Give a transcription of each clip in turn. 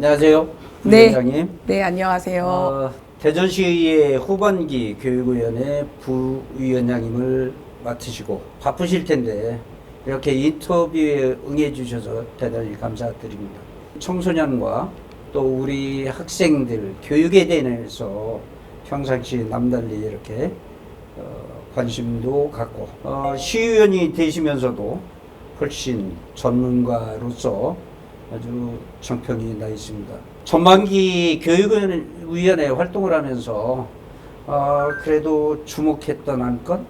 안녕하세요, 네. 부위원장님. 네, 안녕하세요. 대전시의 후반기 교육위원회 부위원장님을 맡으시고 바쁘실 텐데 이렇게 인터뷰에 응해주셔서 대단히 감사드립니다. 청소년과 또 우리 학생들 교육에 대해서 평상시 남달리 이렇게 관심도 갖고 시의원이 되시면서도 훨씬 전문가로서 아주 정평이 나 있습니다. 전반기 교육위원회 활동을 하면서 그래도 주목했던 안건,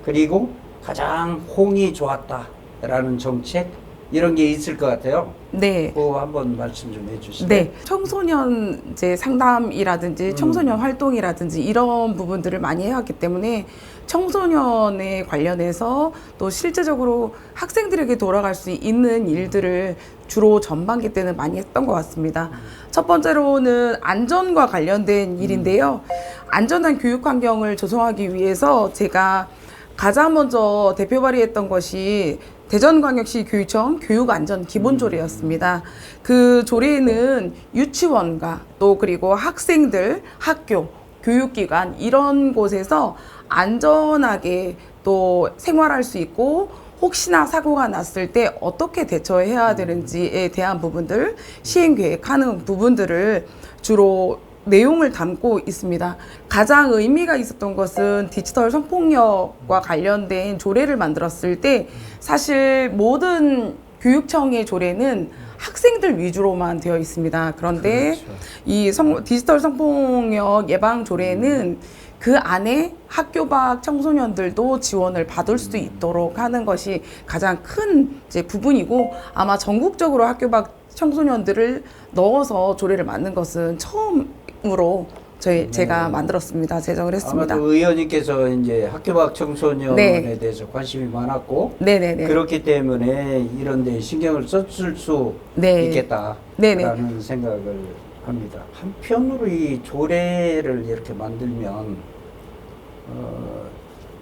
그리고 가장 호응이 좋았다라는 정책, 이런 게 있을 것 같아요. 네. 그거 한번 말씀 좀 해주시죠. 네. 청소년 이제 상담이라든지 청소년 활동이라든지 이런 부분들을 많이 해왔기 때문에 청소년에 관련해서 또 실제적으로 학생들에게 돌아갈 수 있는 일들을 주로 전반기 때는 많이 했던 것 같습니다. 첫 번째로는 안전과 관련된 일인데요. 안전한 교육 환경을 조성하기 위해서 제가 가장 먼저 대표 발의했던 것이 대전광역시 교육청 교육안전기본조례였습니다. 그 조례에는 유치원과 또 그리고 학생들, 학교, 교육기관 이런 곳에서 안전하게 또 생활할 수 있고 혹시나 사고가 났을 때 어떻게 대처해야 되는지에 대한 부분들, 시행계획하는 부분들을 주로 내용을 담고 있습니다. 가장 의미가 있었던 것은 디지털 성폭력과 관련된 조례를 만들었을 때 사실 모든 교육청의 조례는 학생들 위주로만 되어 있습니다. 그런데 그렇죠. 이 디지털 성폭력 예방 조례는 그 안에 학교 밖 청소년들도 지원을 받을 수 있도록 하는 것이 가장 큰 이제 부분이고, 아마 전국적으로 학교 밖 청소년들을 넣어서 조례를 만든 것은 처음으로 제가 만들었습니다. 제정을 했습니다. 아마도 의원님께서 이제 학교 밖 청소년에 네. 대해서 관심이 많았고, 네네네. 그렇기 때문에 이런 데 신경을 썼을 수 네. 있겠다라는 네네. 생각을 합니다. 한편으로 이 조례를 이렇게 만들면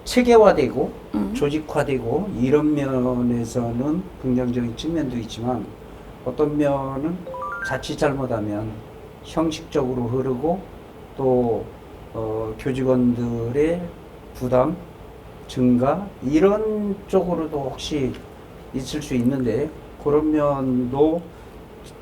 체계화되고 조직화되고 이런 면에서는 긍정적인 측면도 있지만, 어떤 면은 자칫 잘못하면 형식적으로 흐르고 또 교직원들의 부담 증가 이런 쪽으로도 혹시 있을 수 있는데, 그런 면도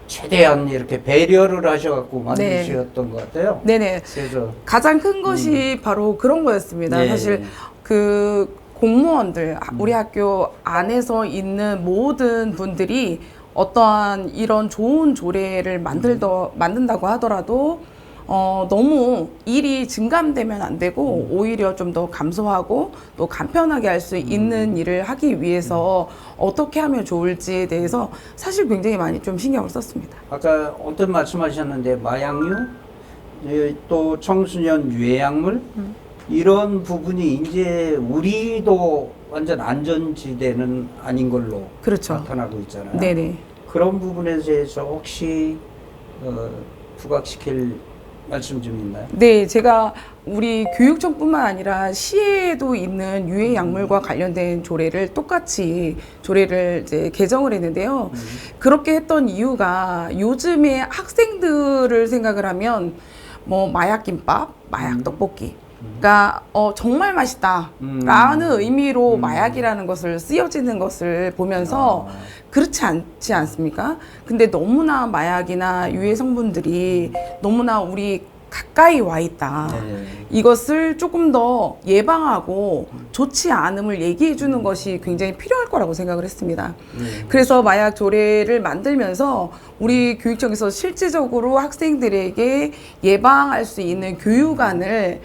최대한 이렇게 배려를 하셔갖고 만드셨던 것 같아요. 네네. 그래서 가장 큰 것이 바로 그런 거였습니다. 네. 사실 그 공무원들, 우리 학교 안에서 있는 모든 분들이 어떠한 이런 좋은 조례를 만든다고 하더라도 너무 일이 증감되면 안 되고 오히려 좀 더 감소하고 또 간편하게 할 수 있는 일을 하기 위해서 어떻게 하면 좋을지에 대해서 사실 굉장히 많이 좀 신경을 썼습니다. 아까 언뜻 말씀하셨는데 마약류, 또 청소년 유해약물 이런 부분이 이제 우리도 완전 안전지대는 아닌 걸로 그렇죠. 나타나고 있잖아요. 네네. 그런 부분에 대해서 혹시 부각시킬 말씀 좀 있나요? 네, 제가 우리 교육청뿐만 아니라 시에도 있는 유해 약물과 관련된 조례를 똑같이 조례를 이제 개정을 했는데요. 그렇게 했던 이유가 요즘에 학생들을 생각을 하면 뭐 마약 김밥, 마약 떡볶이, 그러니까 정말 맛있다라는 의미로 마약이라는 것을 쓰여지는 것을 보면서 그렇지 않지 않습니까? 근데 너무나 마약이나 유해 성분들이 너무나 우리 가까이 와 있다. 네. 이것을 조금 더 예방하고 좋지 않음을 얘기해 주는 것이 굉장히 필요할 거라고 생각을 했습니다. 그래서 마약 조례를 만들면서 우리 교육청에서 실질적으로 학생들에게 예방할 수 있는 교육안을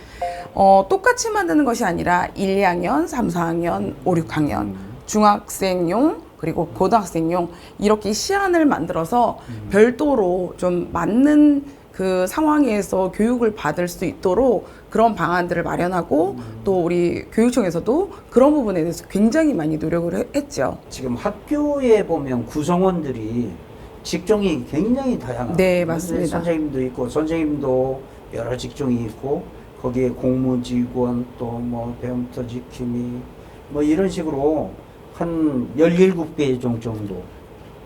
똑같이 만드는 것이 아니라 1, 2학년, 3, 4학년, 5, 6학년, 중학생용, 그리고 고등학생용 이렇게 시안을 만들어서 별도로 좀 맞는 그 상황에서 교육을 받을 수 있도록 그런 방안들을 마련하고 또 우리 교육청에서도 그런 부분에 대해서 굉장히 많이 노력을 했죠. 지금 학교에 보면 구성원들이 직종이 굉장히 다양합니다. 네, 맞습니다. 선생님도 있고 선생님도 여러 직종이 있고 거기에 공무직원 또 뭐 배움터 지킴이 뭐 이런 식으로 한 17개 종 정도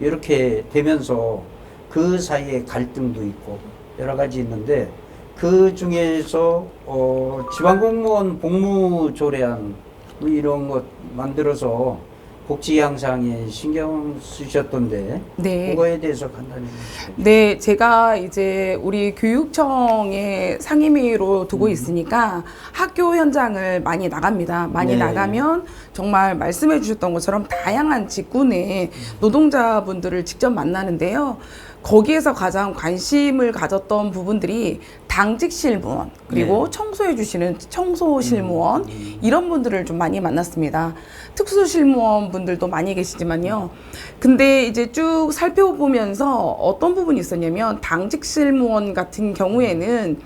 이렇게 되면서 그 사이에 갈등도 있고 여러 가지 있는데 그 중에서 지방공무원 복무조례안 뭐 이런 것 만들어서 복지 향상에 신경 쓰셨던데 네. 그거에 대해서 간단히. 네, 제가 이제 우리 교육청의 상임위로 두고 있으니까 학교 현장을 많이 나갑니다. 많이 네. 나가면 정말 말씀해 주셨던 것처럼 다양한 직군의 노동자분들을 직접 만나는데요. 거기에서 가장 관심을 가졌던 부분들이 당직 실무원, 그리고 네. 청소해 주시는 청소 실무원, 이런 분들을 좀 많이 만났습니다. 특수 실무원 분들도 많이 계시지만요. 근데 이제 쭉 살펴보면서 어떤 부분이 있었냐면, 당직 실무원 같은 경우에는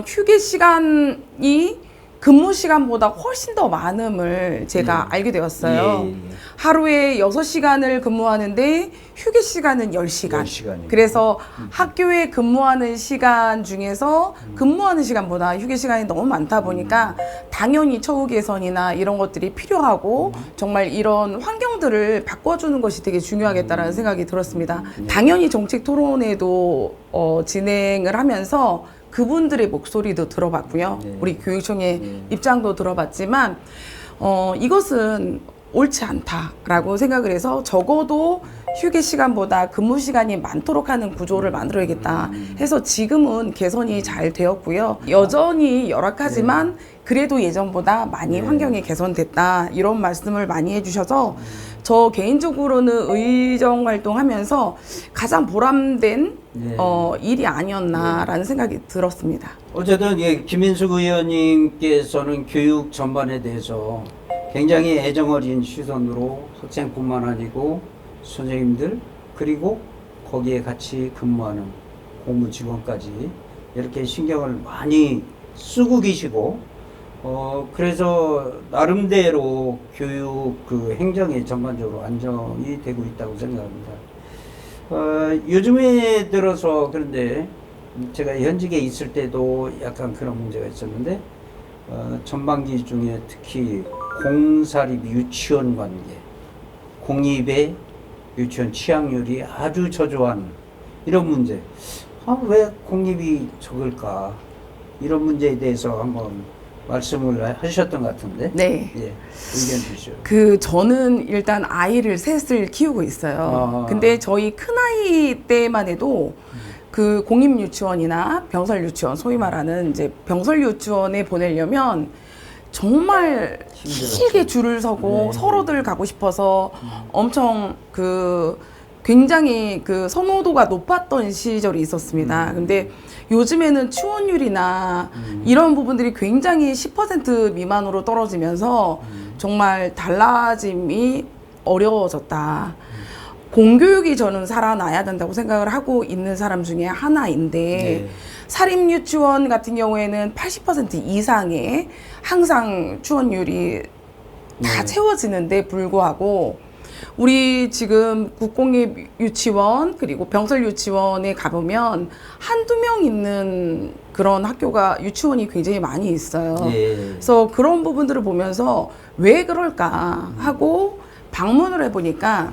휴게 시간이 근무 시간보다 훨씬 더 많음을 제가 알게 되었어요. 예, 예. 하루에 6시간을 근무하는데 휴게 시간은 10시간. 10시간이고. 그래서 학교에 근무하는 시간 중에서 근무하는 시간보다 휴게 시간이 너무 많다 보니까 당연히 처우 개선이나 이런 것들이 필요하고 정말 이런 환경들을 바꿔주는 것이 되게 중요하겠다라는 생각이 들었습니다. 당연히 정책 토론회도 진행을 하면서 그분들의 목소리도 들어봤고요. 네. 우리 교육청의 네. 입장도 들어봤지만 이것은 옳지 않다라고 생각을 해서 적어도 휴게 시간보다 근무 시간이 많도록 하는 구조를 만들어야겠다 해서 지금은 개선이 잘 되었고요. 여전히 열악하지만 그래도 예전보다 많이 네. 환경이 개선됐다, 이런 말씀을 많이 해주셔서 저 개인적으로는 의정 활동하면서 가장 보람된 네. 일이 아니었나라는 생각이 들었습니다. 어쨌든 예, 김인숙 의원님께서는 교육 전반에 대해서 굉장히 애정어린 시선으로 학생뿐만 아니고 선생님들 그리고 거기에 같이 근무하는 공무 직원까지 이렇게 신경을 많이 쓰고 계시고 그래서 나름대로 교육 그 행정이 전반적으로 안정이 되고 있다고 생각합니다. 요즘에 들어서 그런데 제가 현직에 있을 때도 약간 그런 문제가 있었는데 전반기 중에 특히 공사립 유치원 관계, 공립의 유치원 취학률이 아주 저조한 이런 문제. 왜 공립이 적을까? 이런 문제에 대해서 한번 말씀을 하셨던 것 같은데. 네. 예, 의견 주시죠. 저는 일단 아이를 셋을 키우고 있어요. 근데 저희 큰아이 때만 해도 그 공립유치원이나 병설유치원, 소위 말하는 이제 병설유치원에 보내려면 정말 길게 줄을 서고 네. 서로들 가고 싶어서 엄청 굉장히 선호도가 높았던 시절이 있었습니다. 근데 요즘에는 취원율이나 이런 부분들이 굉장히 10% 미만으로 떨어지면서 정말 달라짐이 어려워졌다. 공교육이 저는 살아나야 된다고 생각을 하고 있는 사람 중에 하나인데 네. 사립유치원 같은 경우에는 80% 이상의 항상 취원율이 다 네. 채워지는데 불구하고 우리 지금 국공립 유치원 그리고 병설 유치원에 가보면 한두 명 있는 그런 학교가 유치원이 굉장히 많이 있어요. 예. 그래서 그런 부분들을 보면서 왜 그럴까 하고 방문을 해보니까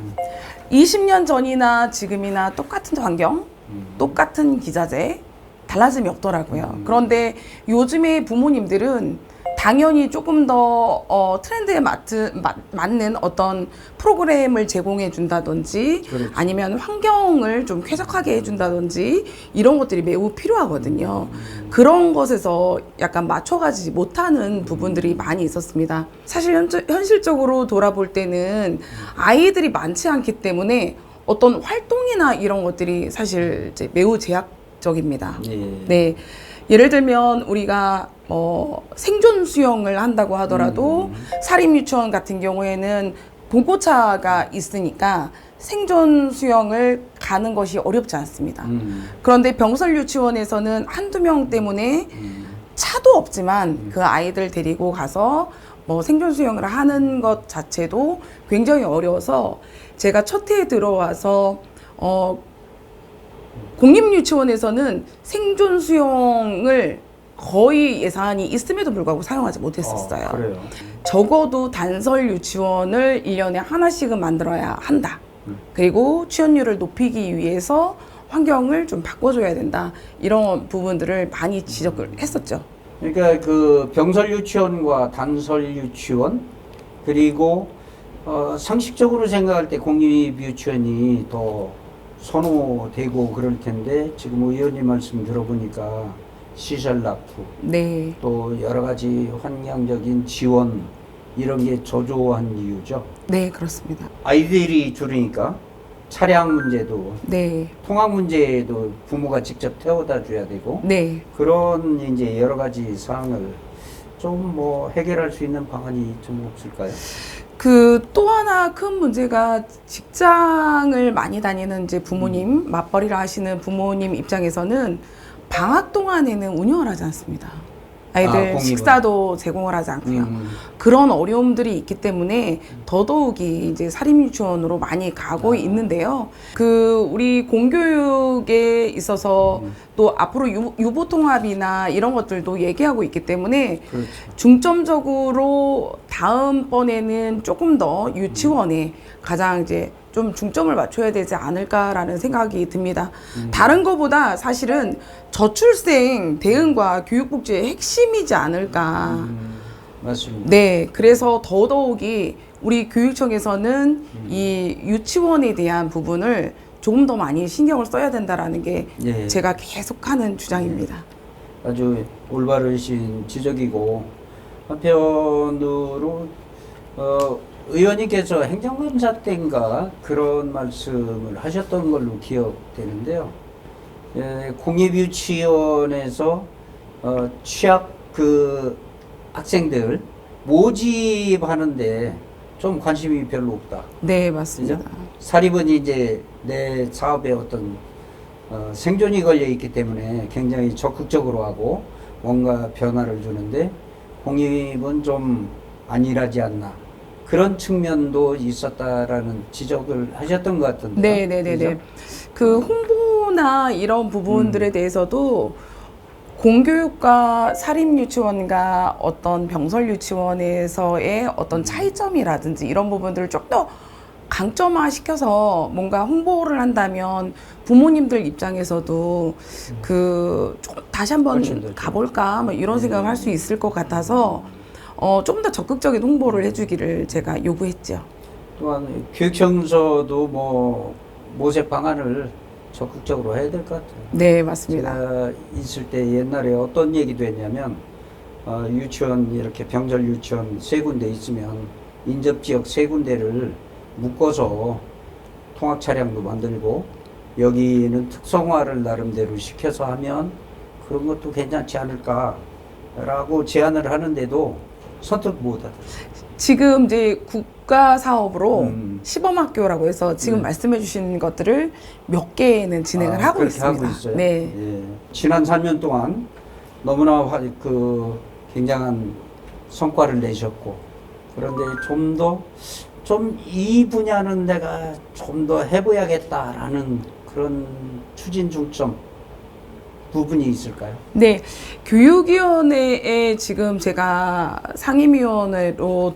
20년 전이나 지금이나 똑같은 환경, 똑같은 기자재, 달라짐이 없더라고요. 그런데 요즘의 부모님들은 당연히 조금 더 트렌드에 맞는 어떤 프로그램을 제공해 준다든지 그렇죠. 아니면 환경을 좀 쾌적하게 해준다든지 이런 것들이 매우 필요하거든요. 그런 것에서 약간 맞춰가지 못하는 부분들이 많이 있었습니다. 사실 현실적으로 돌아볼 때는 아이들이 많지 않기 때문에 어떤 활동이나 이런 것들이 사실 이제 매우 제약적입니다. 예. 네. 예를 들면 우리가 생존 수영을 한다고 하더라도 사립유치원 같은 경우에는 봉고차가 있으니까 생존 수영을 가는 것이 어렵지 않습니다. 그런데 병설유치원에서는 한두 명 때문에 차도 없지만 그 아이들 데리고 가서 생존 수영을 하는 것 자체도 굉장히 어려워서 제가 첫 해에 들어와서 공립유치원에서는 생존 수영을 거의 예산이 있음에도 불구하고 사용하지 못했었어요. 그래요. 적어도 단설 유치원을 1년에 하나씩은 만들어야 한다. 그리고 취업률을 높이기 위해서 환경을 좀 바꿔줘야 된다. 이런 부분들을 많이 지적을 했었죠. 그러니까 그 병설 유치원과 단설 유치원 그리고 상식적으로 생각할 때 공립 유치원이 더 선호되고 그럴 텐데 지금 의원님 말씀 들어보니까 시설 납부 네. 또 여러 가지 환경적인 지원 이런 게 저조한 이유죠. 네, 그렇습니다. 아이들이 줄으니까 차량 문제도 네. 통학 문제도 부모가 직접 태워다 줘야 되고 네. 그런 이제 여러 가지 사항을 좀 뭐 해결할 수 있는 방안이 좀 없을까요? 그 또 하나 큰 문제가 직장을 많이 다니는 이제 부모님, 맞벌이를 하시는 부모님 입장에서는 방학 동안에는 운영을 하지 않습니다. 아이들 공립은. 식사도 제공을 하지 않고요. 음. 그런 어려움들이 있기 때문에 더더욱이 이제 사립유치원으로 많이 가고 있는데요. 그 우리 공교육에 있어서 또 앞으로 유보통합이나 이런 것들도 얘기하고 있기 때문에 그렇죠. 중점적으로 다음번에는 조금 더 유치원에 가장 이제 좀 중점을 맞춰야 되지 않을까라는 생각이 듭니다. 다른 거보다 사실은 저출생 대응과 교육복지의 핵심이지 않을까. 맞습니다. 네, 그래서 더더욱이 우리 교육청에서는 이 유치원에 대한 부분을 조금 더 많이 신경을 써야 된다라는 게 예. 제가 계속하는 주장입니다. 아주 올바르신 지적이고 한편으로 의원님께서 행정감사 때인가 그런 말씀을 하셨던 걸로 기억되는데요. 공립유치원에서 취약 그 학생들 모집하는데 좀 관심이 별로 없다. 네, 맞습니다. 그죠? 사립은 이제 내 사업에 어떤 생존이 걸려 있기 때문에 굉장히 적극적으로 하고 뭔가 변화를 주는데 공립은 좀 안일하지 않나. 그런 측면도 있었다라는 지적을 하셨던 것 같은데. 네네네네. 그 홍보나 이런 부분들에 대해서도 공교육과 사립유치원과 어떤 병설유치원에서의 어떤 차이점이라든지 이런 부분들을 좀 더 강점화 시켜서 뭔가 홍보를 한다면 부모님들 입장에서도 그 좀 다시 한번 가볼까 뭐 이런 생각을 할 수 있을 것 같아서 좀 더 적극적인 홍보를 해주기를 제가 요구했죠. 또한 교육청에서도 뭐 모색 방안을 적극적으로 해야 될 것 같아요. 네, 맞습니다. 제가 있을 때 옛날에 어떤 얘기도 했냐면 유치원 이렇게 병설 유치원 3군데 있으면 인접지역 3군데를 묶어서 통학 차량도 만들고 여기는 특성화를 나름대로 시켜서 하면 그런 것도 괜찮지 않을까라고 제안을 하는데도 선뜻 못하더라고요. 지금 이제 국가 사업으로 시범학교라고 해서 지금 네. 말씀해 주신 것들을 몇 개는 진행을 하고 그렇게 있습니다. 하고 있어요. 네. 예. 지난 3년 동안 너무나 굉장한 성과를 내셨고 그런데 좀 이 분야는 내가 좀 더 해봐야겠다라는 그런 추진 중점 부분이 있을까요? 네. 교육위원회에 지금 제가 상임위원회로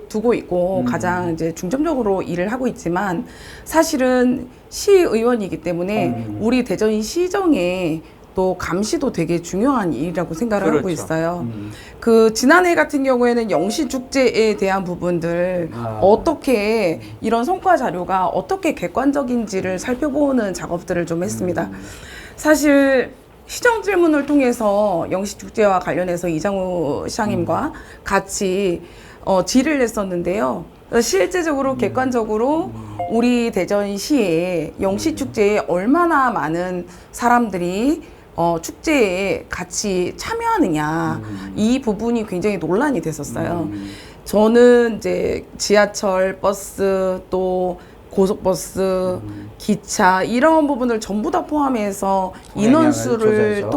두고 있고 가장 이제 중점적으로 일을 하고 있지만 사실은 시의원이기 때문에 우리 대전 시정에 또 감시도 되게 중요한 일이라고 생각을 하고 있어요. 그 지난해 같은 경우에는 영시축제에 대한 부분들 어떻게 이런 성과 자료가 어떻게 객관적인지를 살펴보는 작업들을 좀 했습니다. 사실 시정 질문을 통해서 영시축제와 관련해서 이장우 시장님과 같이 질의를 했었는데요. 실제적으로 객관적으로 우리 대전시에 영시축제에 얼마나 많은 사람들이 축제에 같이 참여하느냐 이 부분이 굉장히 논란이 됐었어요. 저는 이제 지하철, 버스 또 고속버스, 기차 이런 부분을 전부 다 포함해서 인원수를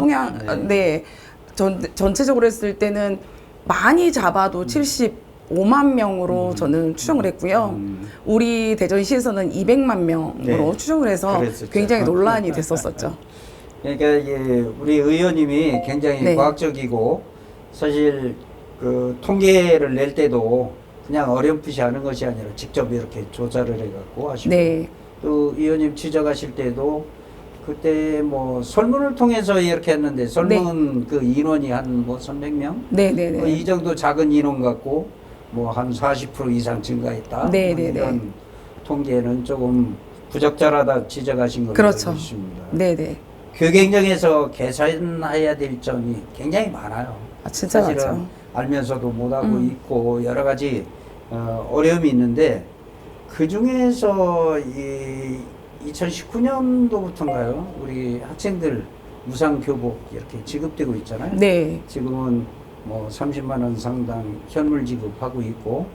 전체적으로 했을 때는 많이 잡아도 75만 명으로 저는 추정을 했고요. 우리 대전시에서는 200만 명으로 추정을 해서 그랬었죠. 굉장히 논란이 됐었었죠. 그러니까 우리 의원님이 굉장히 네. 과학적이고 사실 그 통계를 낼 때도 그냥 어렴풋이 하는 것이 아니라 직접 이렇게 조사를 해갖고 하시고 네. 또 의원님 지적하실 때도 그때 뭐 설문을 통해서 이렇게 했는데 설문 그 인원이 한 뭐 300명? 네네네. 뭐 이 정도 작은 인원 갖고 뭐 한 40% 이상 증가했다. 네네네. 뭐 이런 통계는 조금 부적절하다 지적하신 걸로 그렇죠. 알고 있습니다. 네네. 교육행정에서 개선해야 될 점이 굉장히 많아요. 아, 진짜 사실은 맞죠. 알면서도 못하고 있고 여러 가지 어려움이 있는데 그 중에서 이 2019년도부터인가요? 우리 학생들 무상교복 이렇게 지급되고 있잖아요. 네. 지금은 뭐 30만 원 상당 현물 지급하고 있고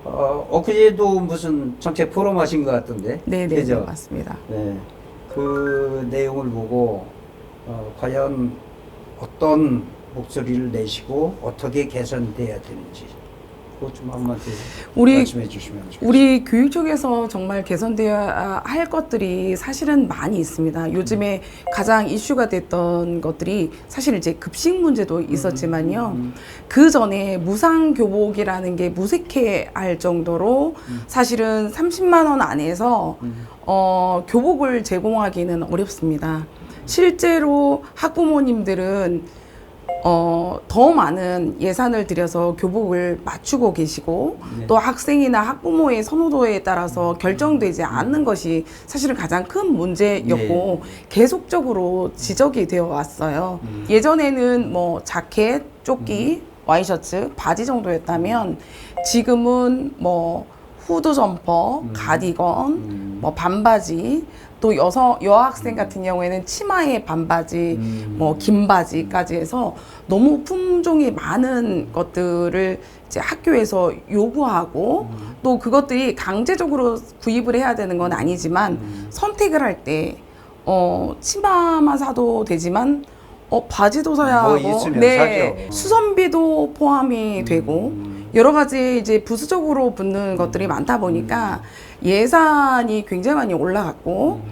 엊그제도 무슨 정책 포럼 하신 것 같던데. 네네. 그죠? 맞습니다. 네. 그 내용을 보고 과연 어떤 목소리를 내시고 어떻게 개선돼야 되는지 그것 좀 한마디 우리 말씀해 주시면 좋겠습니다. 우리 교육 쪽에서 정말 개선되어야 할 것들이 사실은 많이 있습니다. 요즘에 가장 이슈가 됐던 것들이 사실 이제 급식 문제도 있었지만요. 그 전에 무상교복이라는 게 무색해 할 정도로 사실은 30만 원 안에서 교복을 제공하기는 어렵습니다. 실제로 학부모님들은 더 많은 예산을 들여서 교복을 맞추고 계시고 네. 또 학생이나 학부모의 선호도에 따라서 결정되지 않는 것이 사실은 가장 큰 문제였고 계속적으로 지적이 되어 왔어요. 예전에는 뭐 자켓, 조끼, 와이셔츠, 바지 정도였다면 지금은 뭐 후드 점퍼, 가디건, 뭐 반바지, 또 여학생 같은 경우에는 치마에 반바지, 뭐 긴 바지까지 해서 너무 품종이 많은 것들을 이제 학교에서 요구하고 또 그것들이 강제적으로 구입을 해야 되는 건 아니지만 선택을 할 때 치마만 사도 되지만 바지도 사야 뭐 하고 있으면 사죠. 수선비도 포함이 되고 여러 가지 이제 부수적으로 붙는 것들이 많다 보니까 예산이 굉장히 많이 올라갔고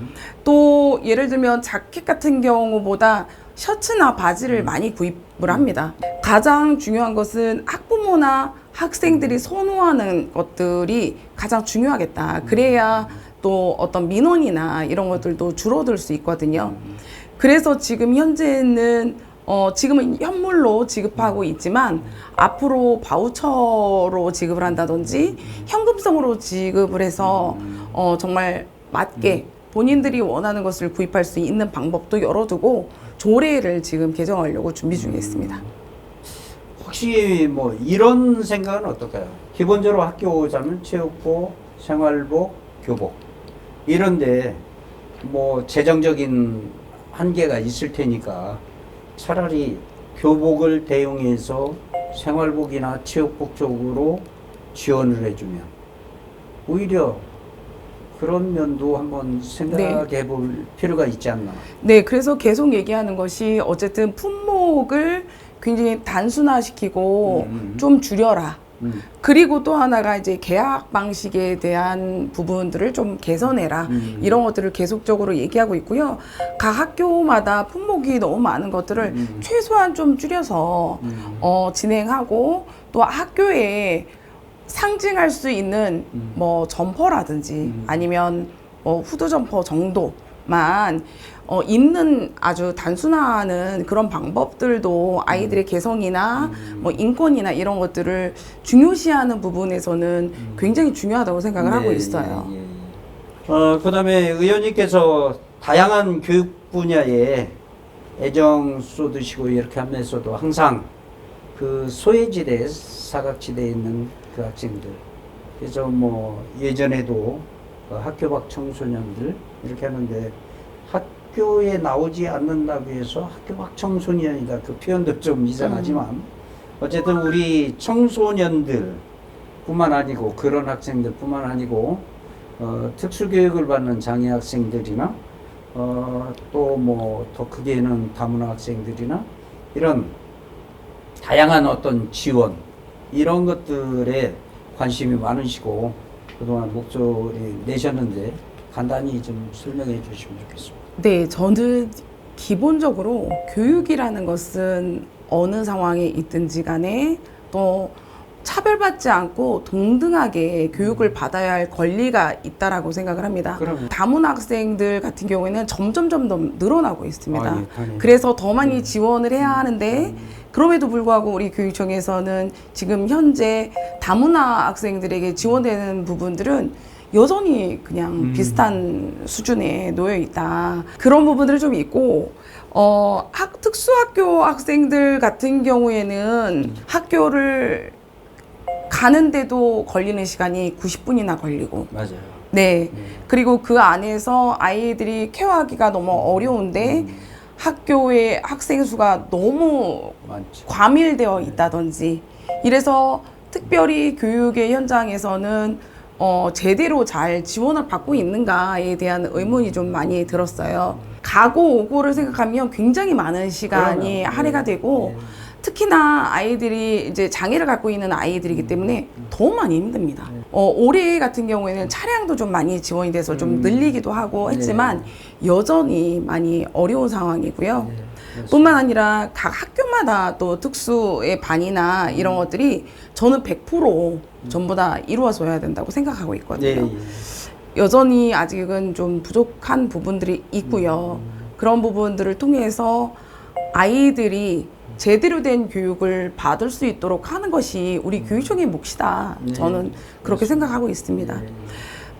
또 예를 들면 자켓 같은 경우보다 셔츠나 바지를 많이 구입을 합니다. 가장 중요한 것은 학부모나 학생들이 선호하는 것들이 가장 중요하겠다. 그래야 또 어떤 민원이나 이런 것들도 줄어들 수 있거든요. 그래서 지금 현재는 지금은 현물로 지급하고 있지만 앞으로 바우처로 지급을 한다든지 현금성으로 지급을 해서 정말 맞게 본인들이 원하는 것을 구입할 수 있는 방법도 열어두고 조례를 지금 개정하려고 준비 중에 있습니다. 혹시 뭐 이런 생각은 어떨까요? 기본적으로 학교 오자면 체육복, 생활복, 교복 이런데 뭐 재정적인 한계가 있을 테니까 차라리 교복을 대용해서 생활복이나 체육복 쪽으로 지원을 해주면 오히려 그런 면도 한번 생각해 볼 필요가 있지 않나. 네, 그래서 계속 얘기하는 것이 어쨌든 품목을 굉장히 단순화시키고 좀 줄여라. 그리고 또 하나가 이제 계약 방식에 대한 부분들을 좀 개선해라. 이런 것들을 계속적으로 얘기하고 있고요. 각 학교마다 품목이 너무 많은 것들을 최소한 좀 줄여서 진행하고 또 학교에 상징할 수 있는 뭐 점퍼라든지 아니면 뭐 후드 점퍼 정도만 입는 아주 단순화하는 그런 방법들도 아이들의 개성이나 뭐 인권이나 이런 것들을 중요시하는 부분에서는 굉장히 중요하다고 생각을 하고 있어요. 그다음에 의원님께서 다양한 교육 분야에 애정 쏟으시고 이렇게 하면서도 항상 그 소외지대, 사각지대에 있는 그 학생들, 그래서 뭐 예전에도 그 학교 밖 청소년들 이렇게 하는데 학교에 나오지 않는다고 해서 학교 밖 청소년이다 그 표현도 좀 이상하지만 어쨌든 우리 청소년들 뿐만 아니고 그런 학생들 뿐만 아니고 특수교육을 받는 장애 학생들이나 또 뭐 더 크게는 다문화 학생들이나 이런 다양한 어떤 지원 이런 것들에 관심이 많으시고 그동안 목소리 내셨는데 간단히 좀 설명해 주시면 좋겠습니다. 네, 저는 기본적으로 교육이라는 것은 어느 상황에 있든지 간에 또 차별받지 않고 동등하게 교육을 받아야 할 권리가 있다라고 생각을 합니다. 그럼요. 다문화 학생들 같은 경우에는 점점 늘어나고 있습니다. 아, 예, 당연히. 그래서 더 많이 지원을 해야 하는데 그럼에도 불구하고 우리 교육청에서는 지금 현재 다문화 학생들에게 지원되는 부분들은 여전히 그냥 비슷한 수준에 놓여 있다. 그런 부분들이 좀 있고, 특수학교 학생들 같은 경우에는 학교를 가는데도 걸리는 시간이 90분이나 걸리고, 맞아요. 네. 그리고 그 안에서 아이들이 케어하기가 너무 어려운데, 학교의 학생 수가 너무 많죠. 과밀되어 있다든지, 이래서 특별히 교육의 현장에서는 제대로 잘 지원을 받고 있는가에 대한 의문이 좀 많이 들었어요. 가고 오고를 생각하면 굉장히 많은 시간이 그러면, 할애가 되고, 특히나 아이들이 이제 장애를 갖고 있는 아이들이기 때문에 더 많이 힘듭니다. 올해 같은 경우에는 차량도 좀 많이 지원이 돼서 좀 늘리기도 하고 했지만 여전히 많이 어려운 상황이고요. 뿐만 아니라 각 학교마다 또 특수의 반이나 이런 것들이 저는 100% 전부 다 이루어져야 된다고 생각하고 있거든요. 여전히 아직은 좀 부족한 부분들이 있고요. 그런 부분들을 통해서 아이들이 제대로 된 교육을 받을 수 있도록 하는 것이 우리 교육청의 몫이다. 저는 그렇게 생각하고 있습니다.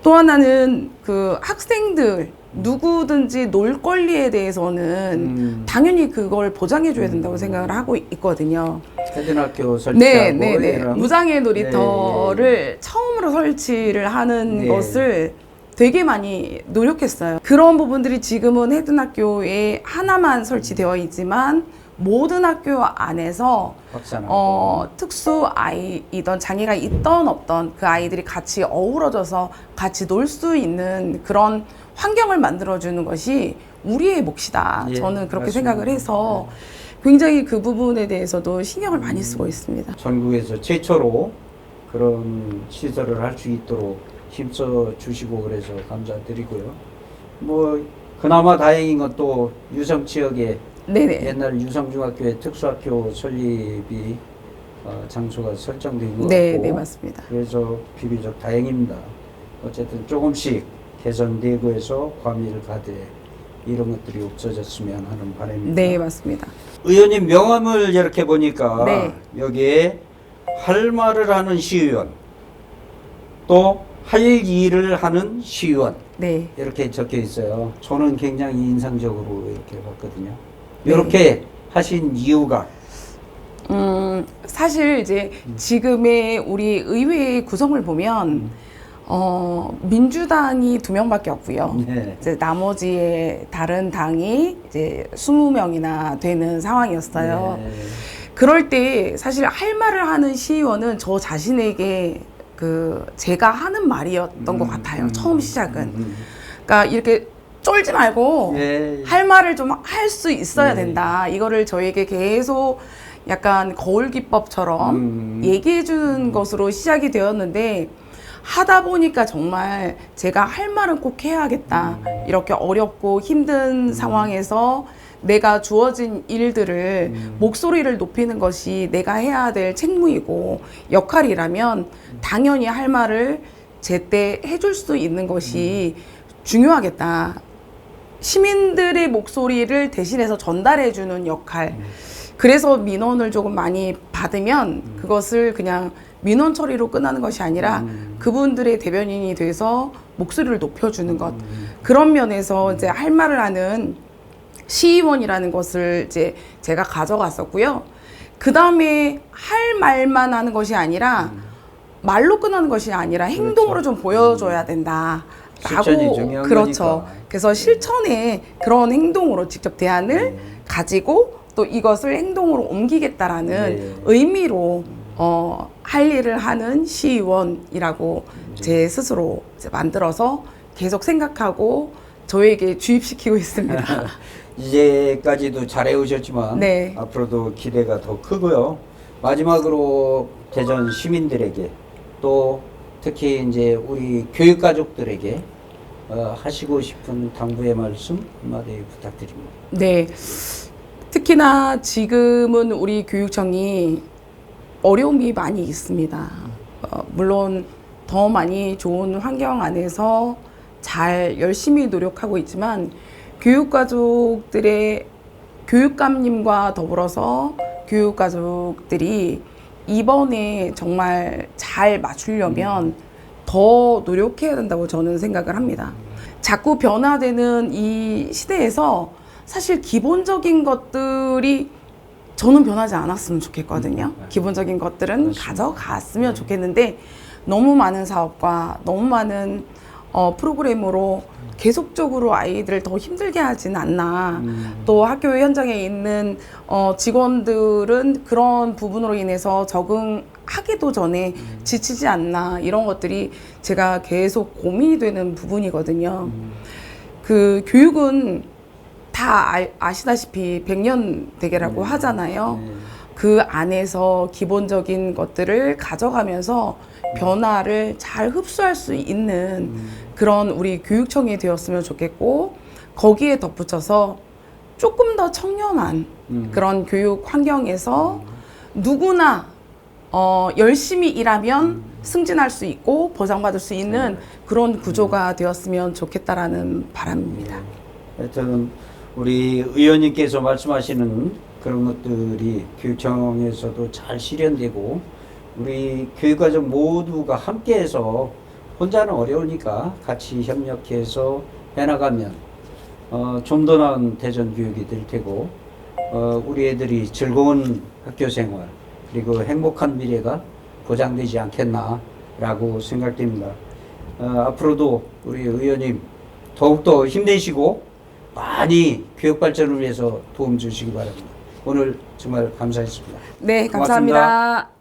또 하나는 그 학생들 누구든지 놀 권리에 대해서는 당연히 그걸 보장해줘야 된다고 생각을 하고 있거든요. 초등학교 설치하고 이런. 무장애 놀이터를 처음으로 설치를 하는 것을 되게 많이 노력했어요. 그런 부분들이 지금은 해든학교에 하나만 설치되어 있지만 모든 학교 안에서 특수 아이이던 장애가 있던 없던 그 아이들이 같이 어우러져서 같이 놀 수 있는 그런 환경을 만들어주는 것이 우리의 몫이다. 저는 그렇게 생각을 해서 굉장히 그 부분에 대해서도 신경을 많이 쓰고 있습니다. 전국에서 최초로 그런 시설을 할 수 있도록 힘써 주시고 그래서 감사드리고요. 뭐 그나마 다행인 건 또 유성 지역에 옛날 유성중학교의 특수학교 설립이 장소가 설정된 것 같고 네, 맞습니다. 그래서 비교적 다행입니다. 어쨌든 조금씩 개선되고 해서 과밀 가대 이런 것들이 없어졌으면 하는 바람입니다. 네, 맞습니다. 의원님 명함을 이렇게 보니까 여기에 할 말을 하는 시의원 또 할 일을 하는 시의원 이렇게 적혀 있어요. 저는 굉장히 인상적으로 이렇게 봤거든요. 이렇게 하신 이유가? 사실 이제 지금의 우리 의회 구성을 보면 민주당이 2명밖에 없고요. 이제 나머지의 다른 당이 이제 20명이나 되는 상황이었어요. 그럴 때 사실 할 말을 하는 시의원은 저 자신에게 제가 하는 말이었던 것 같아요. 처음 시작은. 그러니까 이렇게 쫄지 말고 할 말을 좀 할 수 있어야 된다. 이거를 저에게 계속 약간 거울기법처럼 얘기해 주는 것으로 시작이 되었는데 하다 보니까 정말 제가 할 말은 꼭 해야겠다. 이렇게 어렵고 힘든 상황에서 내가 주어진 일들을 목소리를 높이는 것이 내가 해야 될 책무이고 역할이라면 당연히 할 말을 제때 해줄 수 있는 것이 중요하겠다. 시민들의 목소리를 대신해서 전달해주는 역할. 그래서 민원을 조금 많이 받으면 그것을 그냥 민원 처리로 끝나는 것이 아니라 그분들의 대변인이 돼서 목소리를 높여주는 것. 그런 면에서 이제 할 말을 하는 시의원이라는 것을 이제 제가 가져갔었고요. 그 다음에 할 말만 하는 것이 아니라 말로 끝나는 것이 아니라 행동으로 좀 보여줘야 된다. 실천이 중요한 거니까. 그래서 실천에 그런 행동으로 직접 대안을 가지고 또 이것을 행동으로 옮기겠다라는 의미로 할 일을 하는 시의원이라고 제 스스로 이제 만들어서 계속 생각하고 저에게 주입시키고 있습니다. 이제까지도 잘해오셨지만 앞으로도 기대가 더 크고요. 마지막으로 대전 시민들에게 또 특히 이제 우리 교육가족들에게 하시고 싶은 당부의 말씀 한마디 부탁드립니다. 네. 특히나 지금은 우리 교육청이 어려움이 많이 있습니다. 물론 더 많이 좋은 환경 안에서 잘 열심히 노력하고 있지만 교육가족들의 교육감님과 더불어서 교육가족들이 이번에 정말 잘 맞추려면 더 노력해야 된다고 저는 생각을 합니다. 자꾸 변화되는 이 시대에서 사실 기본적인 것들이 저는 변하지 않았으면 좋겠거든요. 기본적인 것들은 가져갔으면 좋겠는데 너무 많은 사업과 너무 많은 프로그램으로 계속적으로 아이들을 더 힘들게 하진 않나. 또 학교 현장에 있는 직원들은 그런 부분으로 인해서 적응하기도 전에 지치지 않나. 이런 것들이 제가 계속 고민이 되는 부분이거든요. 그 교육은 다 아시다시피 100년 대계라고 하잖아요. 그 안에서 기본적인 것들을 가져가면서 변화를 잘 흡수할 수 있는 그런 우리 교육청이 되었으면 좋겠고, 거기에 덧붙여서 조금 더 청렴한 그런 교육 환경에서 누구나 열심히 일하면 승진할 수 있고 보장받을 수 있는 그런 구조가 되었으면 좋겠다라는 바람입니다. 하여튼 우리 의원님께서 말씀하시는 그런 것들이 교육청에서도 잘 실현되고 우리 교육과정 모두가 함께해서 혼자는 어려우니까 같이 협력해서 해나가면 좀 더 나은 대전 교육이 될 테고 우리 애들이 즐거운 학교 생활 그리고 행복한 미래가 보장되지 않겠나라고 생각됩니다. 앞으로도 우리 의원님 더욱더 힘내시고 많이 교육 발전을 위해서 도움 주시기 바랍니다. 오늘 정말 감사했습니다. 네, 고맙습니다. 감사합니다.